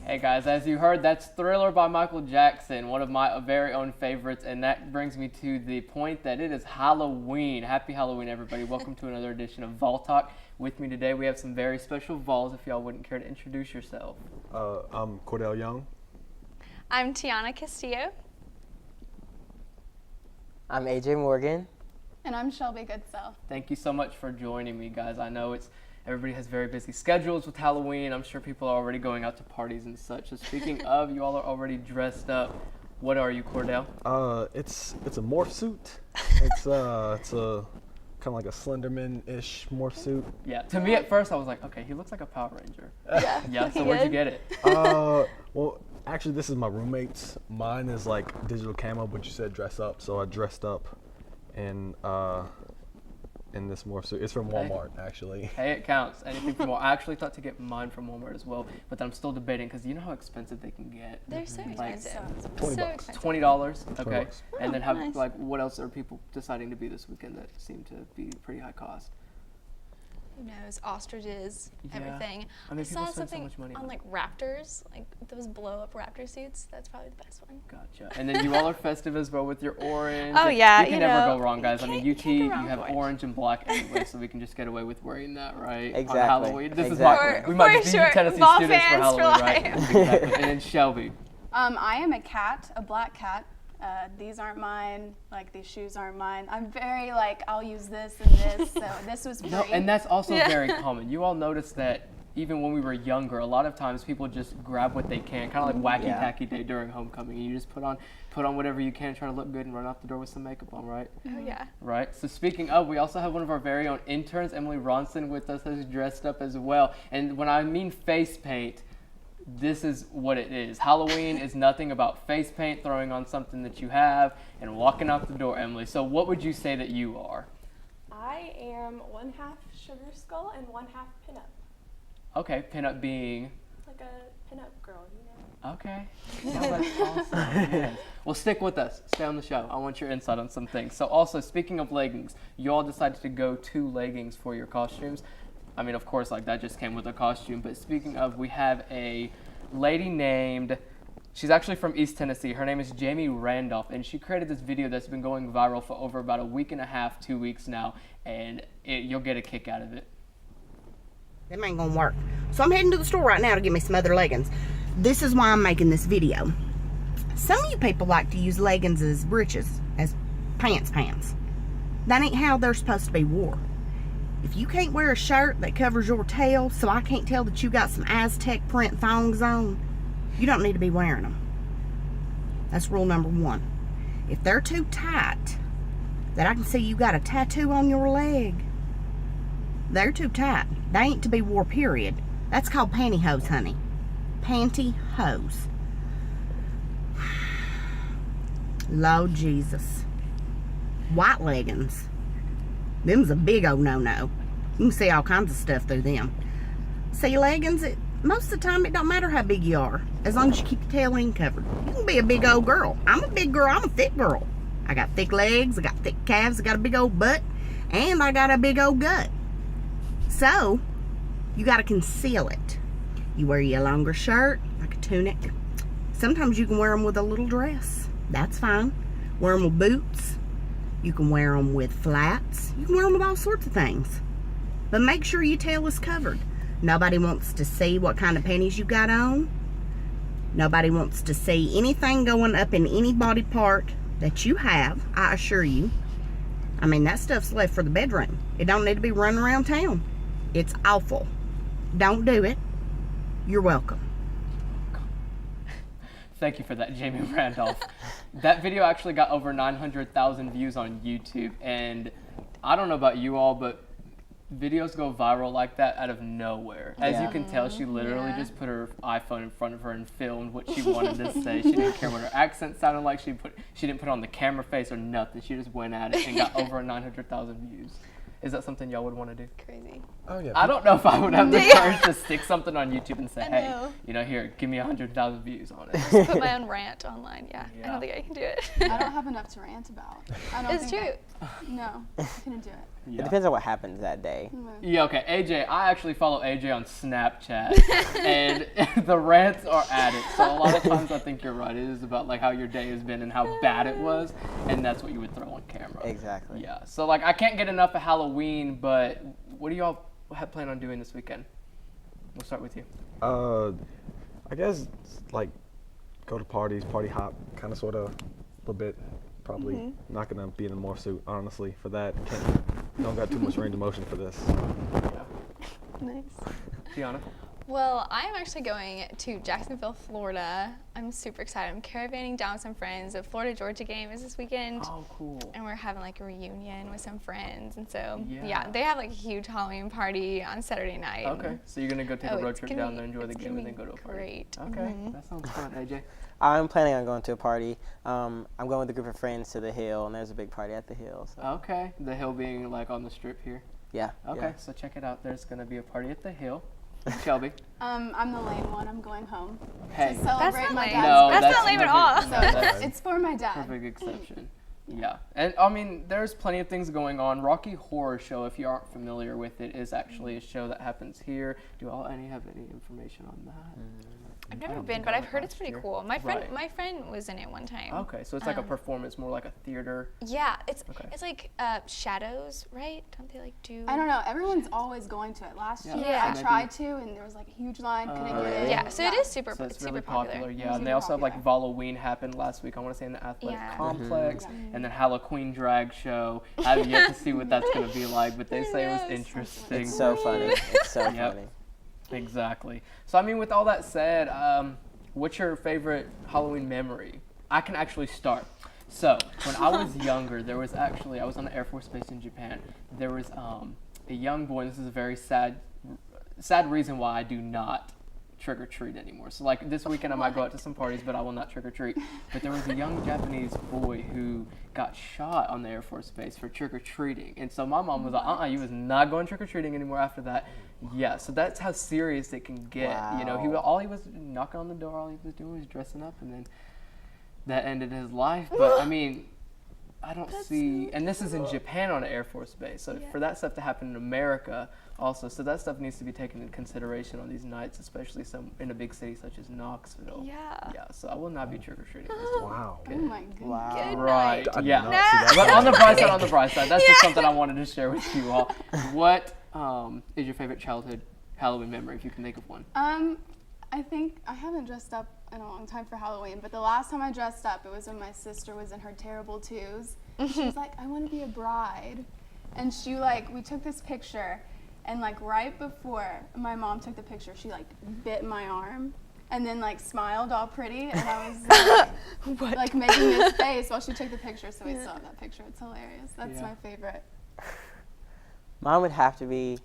Hey guys, as you heard, that's Thriller by Michael Jackson, one of my very own favorites, and that brings me to the point that it is Halloween. Happy Halloween, everybody. Welcome to another edition of VolTalk. With me today, we have some very special Vols, if y'all wouldn't care to introduce yourself. I'm Cordell Young. I'm Tiana Castillo. I'm AJ Morgan. And I'm Shelby Goodself. Thank you so much for joining me, guys. I know everybody has very busy schedules with Halloween. I'm sure people are already going out to parties and such. So speaking of, you all are already dressed up. What are you, Cordell? It's a morph suit. It's a kind of like a Slenderman-ish morph suit. Yeah. To me, at first, I was like, okay, he looks like a Power Ranger. Yeah. So where'd you get it? Well, actually, this is my roommate's. Mine is like digital camo, but you said dress up, so I dressed up in this morph suit. It's from Walmart, actually. Hey, it counts. Anything from Walmart. I actually thought to get mine from Walmart as well, but I'm still debating because you know how expensive they can get. They're so expensive. $20. $20. Okay. $20. And then nice. what else are people deciding to be this weekend that seem to be pretty high cost? Who knows? Ostriches, Yeah. everything. I mean, people saw spend so something much money on on like raptors, like those blow-up raptor suits. That's probably the best one. Gotcha. And then you all are festive as well with your orange. Oh, yeah, You can you never know, go wrong, guys. I mean, you UT, can't go you wrong have with orange and black anyway, so we can just get away with wearing that, right? Exactly. On Halloween. This Exactly. is we might just be sure. Tennessee Ball students for fans for Halloween, right? life. Exactly. And then Shelby. I am a cat, a black cat. These aren't mine. Like, these shoes aren't mine. I'm very like, I'll use this and this. So this was free. No, and that's also very common. You all notice that even when we were younger, a lot of times people just grab what they can, kind of like wacky tacky day during homecoming. And you just put on whatever you can, try to look good, and run out the door with some makeup on, right? Oh yeah. Right. So speaking of, we also have one of our very own interns, Emily Ronson, with us, who's dressed up as well. And when I mean face paint, this is what it is. Halloween is nothing about face paint, throwing on something that you have, and walking out the door, Emily. So what would you say that you are? I am one half sugar skull and one half pinup. Okay, pinup being? Like a pinup girl, you know? Okay. No, that's awesome. Yes. Well, stick with us. Stay on the show. I want your insight on some things. So also, speaking of leggings, you all decided to go to leggings for your costumes. I mean, of course, like that just came with a costume. But speaking of, we have a lady named, she's actually from East Tennessee. Her name is Jamie Randolph, and she created this video that's been going viral for over about a week and a half, 2 weeks now, and you'll get a kick out of it. Them ain't gonna work. So I'm heading to the store right now to get me some other leggings. This is why I'm making this video. Some of you people like to use leggings as breeches, as pants. That ain't how they're supposed to be wore. If you can't wear a shirt that covers your tail so I can't tell that you got some Aztec print thongs on, you don't need to be wearing them. That's rule number one. If they're too tight, that I can see you got a tattoo on your leg, they're too tight. They ain't to be wore, period. That's called pantyhose, honey. Pantyhose. Lord Jesus. White leggings. Them's a big old no-no. You can see all kinds of stuff through them. See, leggings, most of the time it don't matter how big you are, as long as you keep your tail end covered. You can be a big old girl. I'm a big girl. I'm a thick girl. I got thick legs. I got thick calves. I got a big old butt. And I got a big old gut. So, you got to conceal it. You wear your longer shirt, like a tunic. Sometimes you can wear them with a little dress. That's fine. Wear them with boots. You can wear them with flats. You can wear them with all sorts of things. But make sure your tail is covered. Nobody wants to see what kind of panties you got on. Nobody wants to see anything going up in any body part that you have, I assure you. I mean, that stuff's left for the bedroom. It don't need to be running around town. It's awful. Don't do it. You're welcome. Thank you for that, Jamie Randolph. That video actually got over 900,000 views on YouTube, and I don't know about you all, but videos go viral like that out of nowhere. As you can tell, she literally just put her iPhone in front of her and filmed what she wanted to say. She didn't care what her accent sounded like. She didn't put on the camera face or nothing. She just went at it and got over 900,000 views. Is that something y'all would want to do? Crazy. Oh yeah. I don't know if I would have the courage to stick something on YouTube and say, I hey, know. you know, here, give me 100,000 views on it. Just put my own rant online. Yeah, I Yeah. don't think I can do it. I don't have enough to rant about. I don't It's think true. No, I couldn't do it. Yeah. It depends on what happens that day. Yeah, okay, AJ, I actually follow AJ on Snapchat, and the rants are at it. So a lot of times I think you're right. It is about like how your day has been and how bad it was, and that's what you would throw on camera. Exactly. Yeah. So like I can't get enough of Halloween, but what do y'all plan on doing this weekend? We'll start with you. I guess like go to parties, party hop, kind of, sort of, a little bit. Probably not gonna be in a morph suit, honestly. For that, don't got too much range of motion for this. Nice. Tiana? Well, I'm actually going to Jacksonville, Florida. I'm super excited. I'm caravanning down with some friends. The Florida-Georgia game is this weekend. Oh, cool. And we're having like a reunion with some friends. And so, Yeah. yeah, they have like a huge Halloween party on Saturday night. Okay, so you're gonna go take a road it's trip gonna down be- there, enjoy the it's game, gonna and then be go to a party. great. Okay, that sounds fun, AJ. I'm planning on going to a party. I'm going with a group of friends to the Hill, and there's a big party at the Hill. So. Okay, the Hill being like on the strip here. Yeah. Okay, yeah. so check it out. There's gonna be a party at the Hill. Shelby. I'm the lame one. I'm going home Hey. to celebrate not my lame. dad's No, That's birthday. not lame at perfect. all. No, So that's it's for my dad. perfect exception. Yeah, and I mean, there's plenty of things going on. Rocky Horror Show, if you aren't familiar with it, is actually a show that happens here. Do all any have any information on that? I've I never don't been, think but I I've went heard it's last pretty year. cool. Right. My friend was in it one time. Okay, so it's like a performance, more like a theater. Yeah, it's Okay. it's like shadows, right? Don't they like do? I don't know. Everyone's always going to it. Last Yeah. year Yeah. I tried to, and there was like a huge line. Couldn't get really? in. Yeah, so it is super, So it's super really popular, yeah. And Super they also have like popular. Halloween happened last week. I want to say in the athletic Yeah. complex, Mhm. and then Halloween drag show. I have yet to see what that's gonna be like, but they say it was Yes. interesting. It's so funny. It's so Yep. funny. Exactly. So I mean, with all that said, what's your favorite Halloween memory? I can actually start. So when I was younger, there was actually I was on the Air Force Base in Japan. There was a young boy. And this is a very sad reason why I do not trick or treat anymore. So like this weekend I might go out to some parties, but I will not trick or treat. But there was a young Japanese boy who got shot on the Air Force Base for trick or treating, and so my mom was like, you was not going trick or treating anymore after that. Yeah, so that's how serious it can get. You know, Wow. all he was knocking on the door, all he was doing was dressing up, and then that ended his life. But I mean, I don't see, and this is in Japan on an Air Force Base, so for that stuff to happen in America also, so that stuff needs to be taken into consideration on these nights, especially some in a big city such as Knoxville. Yeah. Yeah, so I will not be trick or treating. Wow. Oh my goodness. Wow. Good Right. night. I did Yeah. not see that. But on the bright side, that's just something I wanted to share with you all. What is your favorite childhood Halloween memory, if you can think of one? I think I haven't dressed up in a long time for Halloween, but the last time I dressed up, it was when my sister was in her terrible twos. She was like, I want to be a bride. And she we took this picture, and like right before my mom took the picture, she like bit my arm and then like smiled all pretty, and I was like making this face while she took the picture, so we still have that picture. It's hilarious. That's my favorite. Mine would have to be,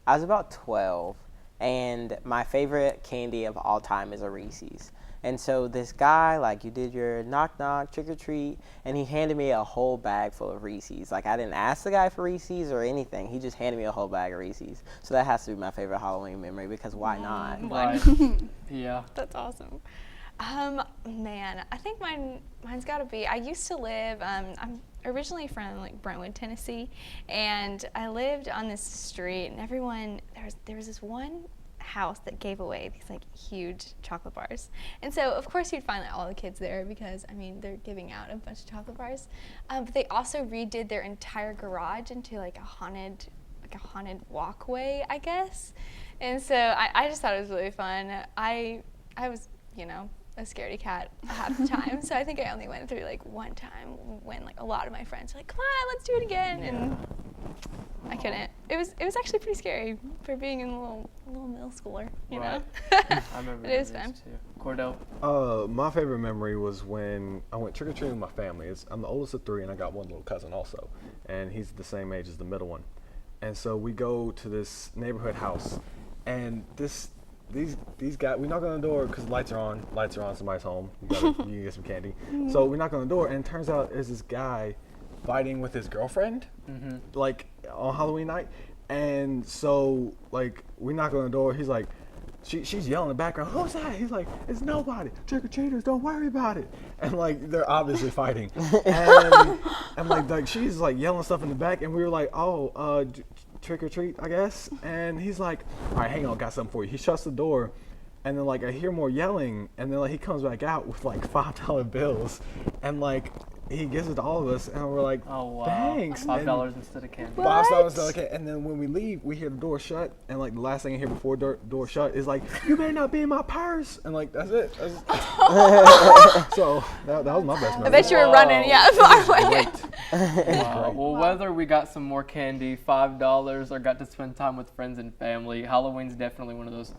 I was about 12, and my favorite candy of all time is a Reese's. And so this guy, like, you did your knock-knock, trick-or-treat, and he handed me a whole bag full of Reese's. Like, I didn't ask the guy for Reese's or anything. He just handed me a whole bag of Reese's. So that has to be my favorite Halloween memory, because why not? Right. Yeah. That's awesome. Man, I think mine's got to be. I used to live. I'm originally from like Brentwood, Tennessee, and I lived on this street. And there was this one house that gave away these like huge chocolate bars, and so of course you'd find like, all the kids there because I mean they're giving out a bunch of chocolate bars. But they also redid their entire garage into like a haunted walkway, I guess. And so I just thought it was really fun. I was a scaredy cat half the time, so I think I only went through like one time when like a lot of my friends were like, come on, let's do it again, and I couldn't. It was actually pretty scary for being a little middle schooler, you know. I remember It was those fun. too. Cordell. My favorite memory was when I went trick-or-treating with my family. I'm the oldest of three, and I got one little cousin also, and he's the same age as the middle one. And so we go to this neighborhood house, and these guys, we knock on the door because lights are on, somebody's home, you can get some candy. So we knock on the door, and it turns out there's this guy fighting with his girlfriend, like on Halloween night. And so, like, we knock on the door. He's like, she's yelling in the background, who's that? He's like, it's nobody. Trick-or-treaters, don't worry about it. And, like, they're obviously fighting. And like, she's, like, yelling stuff in the back. And we were like, trick-or-treat, I guess. And he's like, all right, hang on, got something for you. He shuts the door. And then, like, I hear more yelling. And then, like, he comes back out with, like, $5 bills. And, like, he gives it to all of us, and we're like, Oh, wow. thanks. $5 instead of candy. $5 instead of candy. And then when we leave, we hear the door shut, and like the last thing I hear before door shut is like, you better not be in my purse. And like, that's it. So that was my best memory. I bet you were running, far away. Wow. Well, whether we got some more candy, $5, or got to spend time with friends and family, Halloween's definitely one of those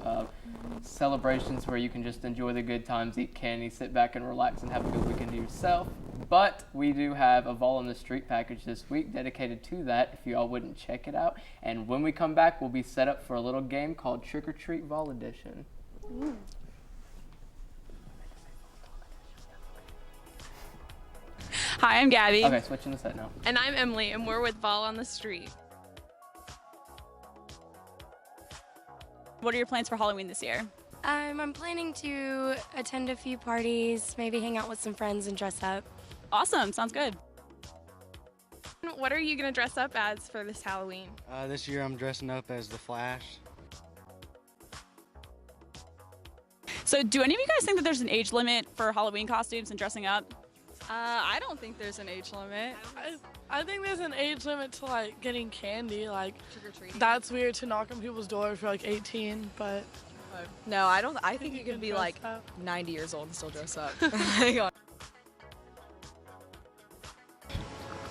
celebrations where you can just enjoy the good times, eat candy, sit back and relax, and have a good weekend to yourself. But we do have a Vol on the Street package this week dedicated to that, if you all wouldn't check it out. And when we come back, we'll be set up for a little game called Trick or Treat Vol Edition. Hi, I'm Gabby. Okay, switching the set now. And I'm Emily, and we're with Vol on the Street. What are your plans for Halloween this year? I'm planning to attend a few parties, maybe hang out with some friends and dress up. Awesome, sounds good. What are you going to dress up as for this Halloween? This year I'm dressing up as the Flash. So do any of you guys think that there's an age limit for Halloween costumes and dressing up? I don't think there's an age limit. I think there's an age limit to like getting candy. Like Trick-or-treating. that's weird to knock on people's door if you're like 18, but No, I don't. I think you can can be dress like up. 90 years old and still dress up.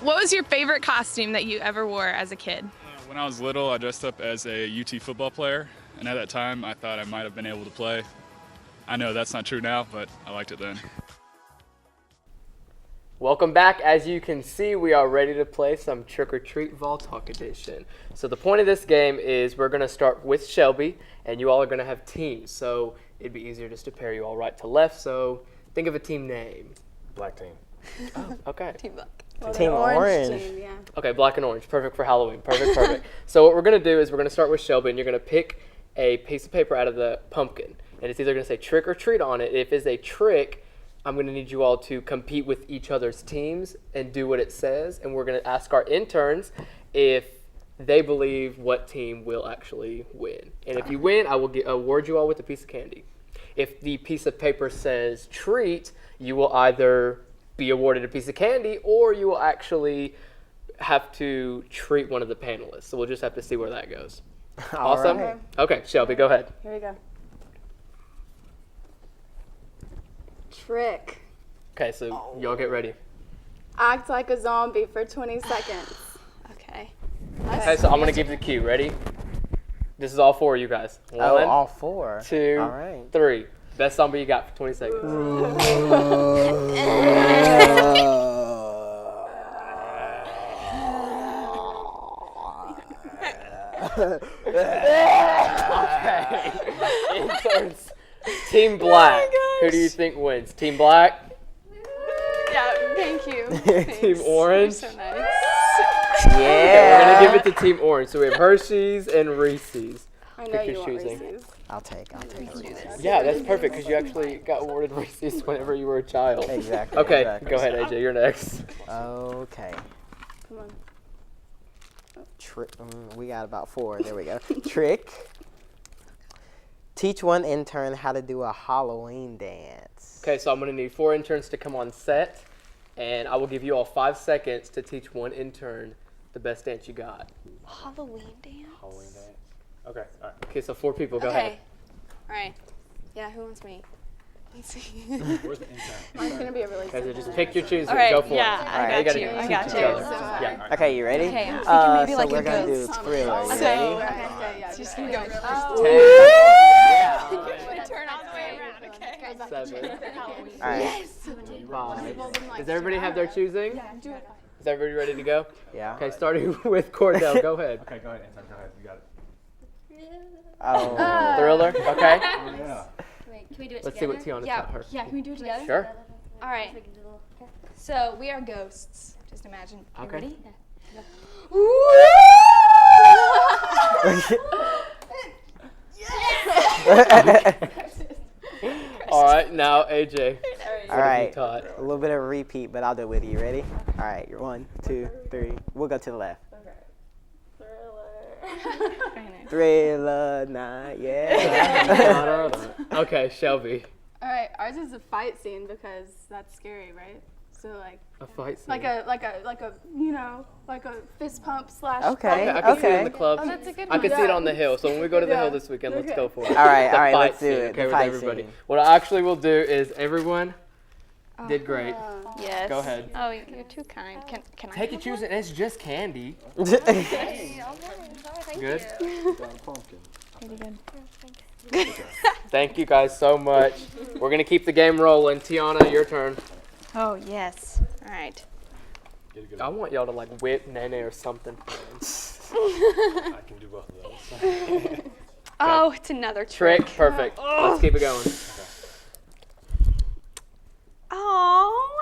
What was your favorite costume that you ever wore as a kid? When I was little, I dressed up as a UT football player, and at that time, I thought I might have been able to play. I know that's not true now, but I liked it then. Welcome back. As you can see, we are ready to play some Trick or Treat VolTalk edition. So the point of this game is we're going to start with Shelby, and you all are going to have teams. So it'd be easier just to pair you all right to left. So think of a team name. Black team. Oh, okay. Team Black. Team Orange. Team, yeah. Okay, black and orange. Perfect for Halloween. Perfect. So what we're going to do is we're going to start with Shelby, and you're going to pick a piece of paper out of the pumpkin. And it's either going to say trick or treat on it. If it's a trick, I'm going to need you all to compete with each other's teams and do what it says. And we're going to ask our interns if they believe what team will actually win. And if you win, I will award you all with a piece of candy. If the piece of paper says treat, you will either be awarded a piece of candy or you will actually have to treat one of the panelists. So we'll just have to see where that goes. Awesome? right. Okay, Shelby, go ahead. Here we go. Trick. Okay, so y'all get ready. Act like a zombie for 20 seconds. Okay. Okay, so I'm going to give you the cue. Ready? This is all four of you guys. One, all four. 2, All right. 3. Best zombie you got for 20 seconds. Okay. Interns. Team Black. Who do you think wins? Team Black? Yeah, thank you. Team Orange? So nice. Okay, we're going to give it to Team Orange. So we have Hershey's and Reese's. I know Pick you your want choosing. Reese's. I'll take Reese's. Yeah, that's perfect because you actually got awarded Reese's whenever you were a child. Exactly. Okay, exactly. go ahead, AJ. You're next. Okay. Come on. We got about 4. There we go. Trick. Teach one intern how to do a Halloween dance. Okay, so I'm going to need 4 interns to come on set, and I will give you all 5 seconds to teach one intern the best dance you got. Halloween dance. Halloween dance. Okay, all right. Okay, so 4 people. Go ahead. All right. Yeah, who wants me? Let's see. Where's the intern? Mine's gonna be a really Okay, so simple just pick your choosing. All right, Go for yeah, it. I You got gotta you. teach I got each you. other. So, Yeah. Okay, you ready? Okay, I'm thinking maybe like we're a gonna ghost. do thriller. So, Ready? yeah. Just keep going. Turn all the way around, okay? 7. All right. 5. Does everybody have their choosing? Yeah, do it. Is everybody ready to go? Yeah. Okay, starting with Cordell. Go ahead. Okay, go ahead, intern. Go ahead. You got it. Oh. Thriller. Okay. Yeah. Wait, can we do it Let's see together? what Tiana Yeah. taught her. Yeah, can we do it together? Sure. All right. So we are ghosts. Just imagine. You Okay. ready? All right, now AJ. All right, a little bit of a repeat, but I'll do it with you. Ready? All right, you're 1, 2, 3. We'll go to the left. Thriller night, yeah. Okay, Shelby. All right, ours is a fight scene because that's scary, right? So like a fight scene. Like a you know, like a fist pump slash. Okay. I can see it in the club. Oh, that's a good I one. can see it on the hill. So when we go to the hill this weekend, let's go for it. All right, The fight let's do scene, it. Okay, The with fight everybody. scene. What I actually will do is everyone did great. Yes. Go ahead. Oh, you're too kind. Can I Take it, choose it, and it's just candy. Okay. Good. Pretty good. Thank you guys so much. We're gonna keep the game rolling. Tiana, your turn. Oh, yes. All right. I want y'all to like whip Nene or something. I can do both of those. Oh, it's another trick. Perfect. Let's keep it going. Oh,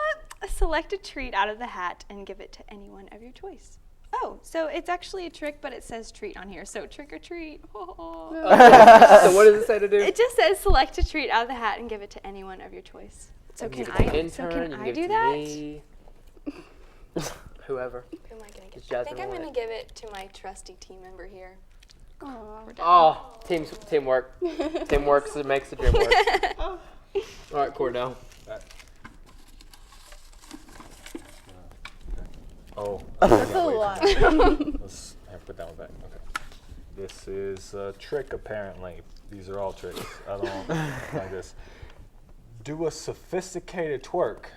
select a treat out of the hat and give it to anyone of your choice. Oh, so it's actually a trick, but it says treat on here. So trick or treat. Oh. So what does it say to do? It just says select a treat out of the hat and give it to anyone of your choice. So can I? So can I do that? Whoever. Who am I gonna give? Jasmine I think I'm want gonna give it to my trusty team member here. Oh, teamwork. Teamwork makes the dream work. All right, Cordell. Oh. That's a lot. Let's put that one back. Okay. This is a trick, apparently. These are all tricks. I don't like this. Do a sophisticated twerk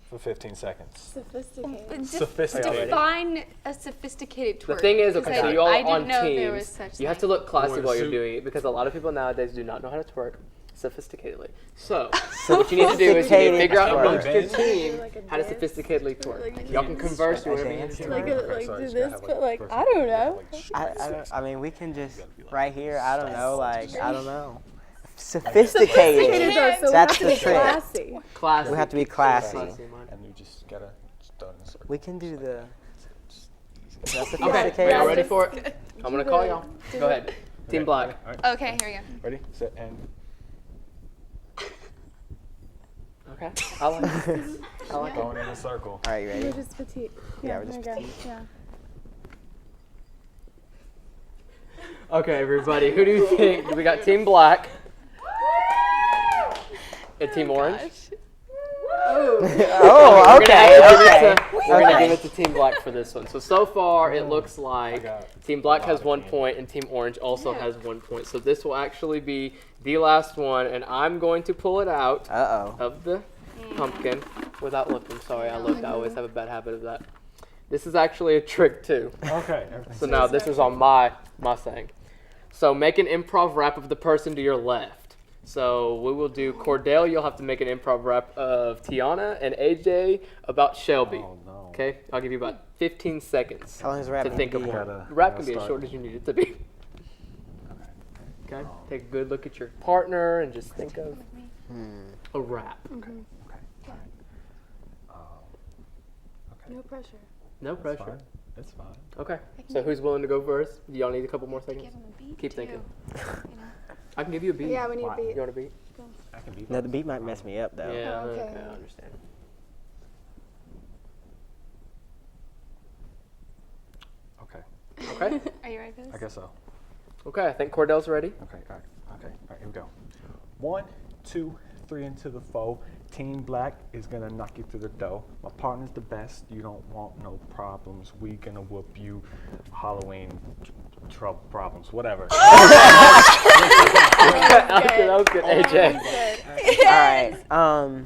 for 15 seconds. Sophisticated. Define a sophisticated twerk. The thing is, okay, so you all I on didn't know there was teams, such you have to look classy while you're doing it because a lot of people nowadays do not know how to twerk sophisticatedly. So, what you need to do is you need to figure out amongst your team how to sophisticatedly twerk. Y'all can converse or whatever you need to do. Like do this, but like I don't know. I mean, we can just right here. I don't know. Like I don't know. Sophisticated. That's the trick. Classy. We have to be classy. And you just gotta start in a circle. We can do the. Okay, are y'all ready for it? I'm gonna call y'all. Go ahead. Team Black. Okay, here we go. Ready, set, and. Okay. I like it. I like it. Going in a circle. All right, you ready? We're just petite. Yeah, we're just petite. Yeah. Okay, everybody. Who do you think? We got Team Black. And Team Orange. Oh, We're okay. gonna give it to Team Black for this one. So far it looks like Team Black has 1 point and Team Orange also has 1 point. So this will actually be the last one, and I'm going to pull it out of the pumpkin without looking. Sorry, I look. I always have a bad habit of that. This is actually a trick too. Okay. So now this is on my saying. So make an improv rap of the person to your left. So we will do Cordell. You'll have to make an improv rap of Tiana and AJ about Shelby. Oh, no. Okay, I'll give you about 15 seconds How long is rap to think of gonna one. be? Rap can be as short as you need it to be. Okay. Take a good look at your partner and just think of a rap. Okay. No pressure. No pressure. It's fine. Okay. So who's willing to go first? Do y'all need a couple more seconds? Give him a beat Keep too, thinking. you know. I can give you a beat. Yeah, we need a beat. You want a beat? I can be. No, the beat might mess me up though. Yeah. Oh, okay. Okay. I understand. Okay. Okay. Are you ready for this? I guess so. Okay. I think Cordell's ready. Okay. All right. Okay. All right. Here we go. 1, 2, 3 into the foe. Team Black is gonna knock you through the door. My partner's the best. You don't want no problems. We gonna whoop you. Halloween trouble problems. Whatever. Okay, that was good. AJ. All right.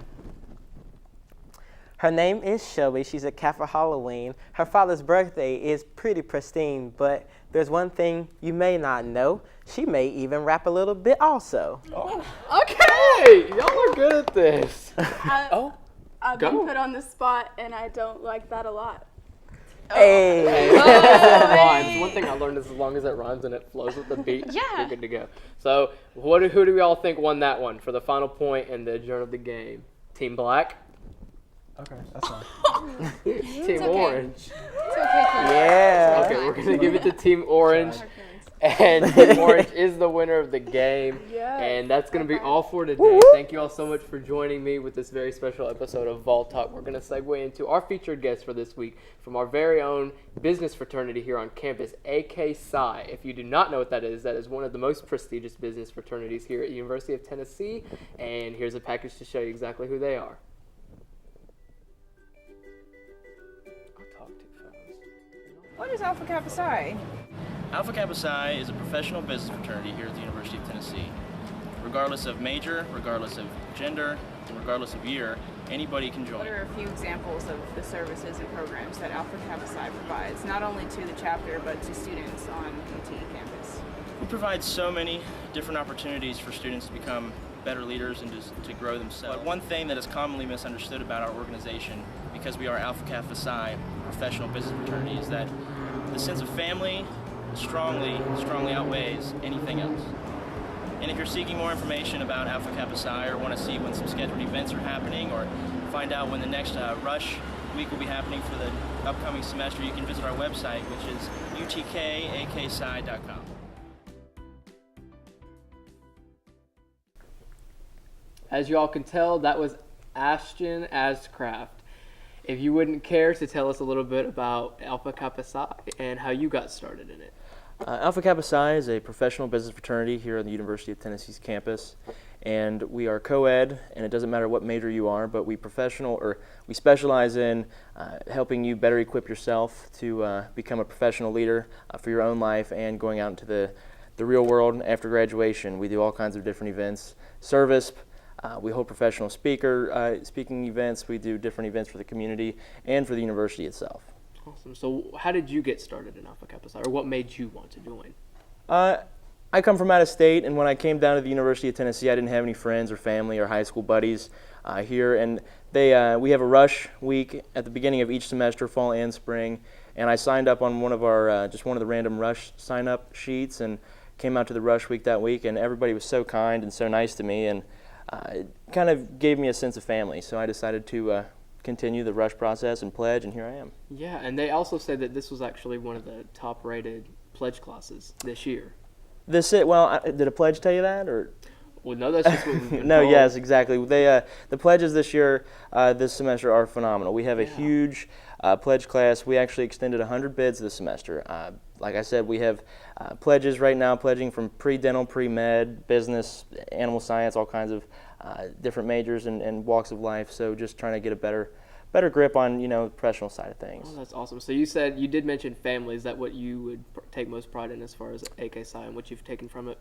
Her name is Shelby. She's a cat for Halloween. Her father's birthday is pretty pristine, but there's one thing you may not know. She may even rap a little bit also. Okay, y'all are good at this. I've Go. been put on the spot, and I don't like that a lot. Hey. Rhymes. One thing I learned is as long as it rhymes and it flows with the beat, you're good to go. So, who do we all think won that one for the final point and the adjourn of the game? Team Black? Okay, that's fine. Team Orange? It's okay. Yeah. Okay, we're going to give it to Team Orange. And Team Orange is the winner of the game. Yes. And that's going to be all for today. Thank you all so much for joining me with this very special episode of VolTalk. We're going to segue into our featured guest for this week from our very own business fraternity here on campus, AK Psi. If you do not know what that is one of the most prestigious business fraternities here at the University of Tennessee. And here's a package to show you exactly who they are. I'll talk too fast. What is Alpha Kappa Psi? Alpha Kappa Psi is a professional business fraternity here at the University of Tennessee. Regardless of major, regardless of gender, and regardless of year, anybody can join. What are a few examples of the services and programs that Alpha Kappa Psi provides, not only to the chapter, but to students on UT campus? We provide so many different opportunities for students to become better leaders and to grow themselves. But one thing that is commonly misunderstood about our organization, because we are Alpha Kappa Psi, a professional business fraternity, is that the sense of family strongly outweighs anything else. And if you're seeking more information about Alpha Kappa Psi or want to see when some scheduled events are happening or find out when the next Rush week will be happening for the upcoming semester, you can visit our website, which is utkakpsi.com. As you all can tell, that was Ashton Ascraft. If you wouldn't care to tell us a little bit about Alpha Kappa Psi and how you got started in it. Alpha Kappa Psi is a professional business fraternity here on the University of Tennessee's campus, and we are co-ed, and it doesn't matter what major you are, but we specialize in helping you better equip yourself to become a professional leader for your own life and going out into the real world after graduation. We do all kinds of different events, service. We hold professional speaking events. We do different events for the community and for the university itself. Awesome. So how did you get started in Alpha Kappa Psi, or what made you want to join? I come from out of state, and when I came down to the University of Tennessee, I didn't have any friends or family or high school buddies here, and we have a rush week at the beginning of each semester, fall and spring, and I signed up on one of the random rush sign-up sheets and came out to the rush week that week, and everybody was so kind and so nice to me, and it kind of gave me a sense of family, so I decided to continue the rush process and pledge, and here I am. Yeah, and they also said that this was actually one of the top-rated pledge classes this year. Did a pledge tell you that, or? Well, no, that's just what we've been No, told. yes, exactly. The pledges this year, this semester, are phenomenal. We have a huge pledge class. We actually extended 100 bids this semester. Like I said, we have pledges right now, pledging from pre-dental, pre-med, business, animal science, all kinds of different majors and walks of life. So just trying to get a better grip on, the professional side of things. Oh, that's awesome. So you did mention family. Is that what you would take most pride in as far as AK Psi and what you've taken from it?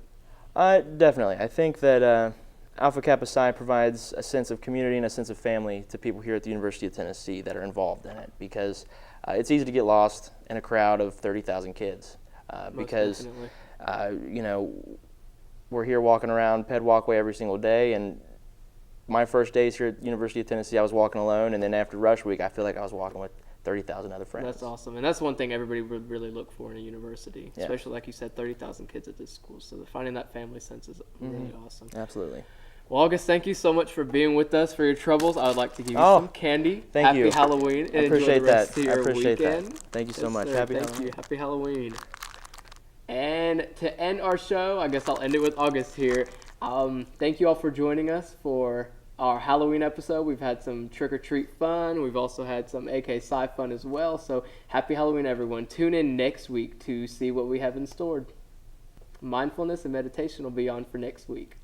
Definitely. I think that Alpha Kappa Psi provides a sense of community and a sense of family to people here at the University of Tennessee that are involved in it, because it's easy to get lost in a crowd of 30,000 kids because we're here walking around Ped Walkway every single day, and my first days here at the University of Tennessee, I was walking alone, and then after Rush Week, I feel like I was walking with 30,000 other friends. That's awesome, and that's one thing everybody would really look for in a university, especially like you said, 30,000 kids at this school. So finding that family sense is really awesome. Absolutely. Well, August, thank you so much for being with us for your troubles. I would like to give you some candy. Thank you. Happy Halloween. And I appreciate enjoy the rest that. Of your I appreciate weekend. that. Thank you so Yes, much. sir. Happy Thank Halloween. you. Happy Halloween. And to end our show, I guess I'll end it with August here. Thank you all for joining us for our Halloween episode. We've had some trick-or-treat fun. We've also had some AK Psi fun as well. So happy Halloween, everyone. Tune in next week to see what we have in store. Mindfulness and meditation will be on for next week.